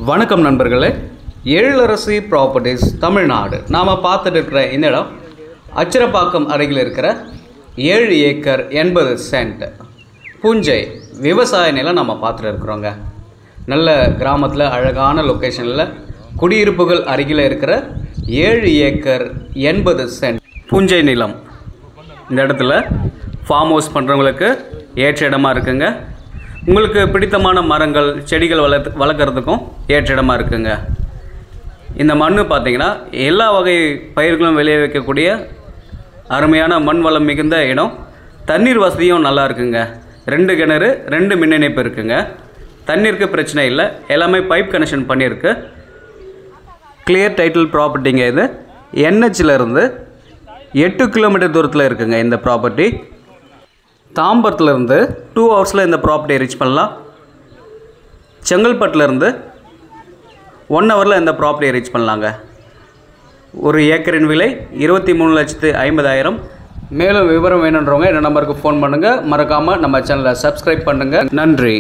வணக்கம் நண்பர்களே, எழிலரசி ப்ராப்பர்ட்டிஸ் தமிழ்நாடு. நாம் பார்த்துட்டு இருக்கிற இந்த இடம் அச்சிரப்பாக்கம் அருகில் இருக்கிற 7 ஏக்கர் 80 சென்ட் புஞ்சை விவசாய நிலம் நம்ம பார்த்துட்டு இருக்கிறோங்க. நல்ல கிராமத்தில் அழகான லொக்கேஷனில் குடியிருப்புகள் அருகில் இருக்கிற 7 ஏக்கர் 80 சென்ட் புஞ்சை நிலம். இந்த இடத்துல ஃபார்ம் ஹவுஸ் பண்ணுறவங்களுக்கு ஏற்ற இடமா இருக்குங்க. உங்களுக்கு பிடித்தமான மரங்கள் செடிகள் வளர்க்குறதுக்கும் ஏற்ற இடமா இருக்குங்க. இந்த மண் பார்த்திங்கன்னா எல்லா வகை பயிர்களும் விளைய வைக்கக்கூடிய அருமையான மண் வளம் மிகுந்த இடம். தண்ணீர் வசதியும் நல்லா இருக்குங்க. 2 கிணறு 2 மின் இணைப்பு இருக்குங்க. தண்ணீருக்கு பிரச்சனை இல்லை, எல்லாமே பைப் கனெக்ஷன் பண்ணியிருக்கு. கிளியர் டைட்டில் ப்ராப்பர்ட்டிங்க. இது NHலேருந்து 8 கிலோமீட்டர் தூரத்தில் இருக்குங்க இந்த ப்ராப்பர்ட்டி. தாம்பரத்துலேருந்து 2 ஹவர்ஸில் இந்த ப்ராப்பர்ட்டியை ரீச் பண்ணலாம். செங்கல்பட்டுலேருந்து 1 ஹவரில் இந்த ப்ராப்பர்ட்டியை ரீச் பண்ணலாங்க. ஒரு ஏக்கரின் விலை 23,50,000. மேலும் விவரம் வேணுன்றவங்க இந்த நம்பருக்கு ஃபோன் பண்ணுங்கள். மறக்காமல் நம்ம சேனலை சப்ஸ்கிரைப் பண்ணுங்கள். நன்றி.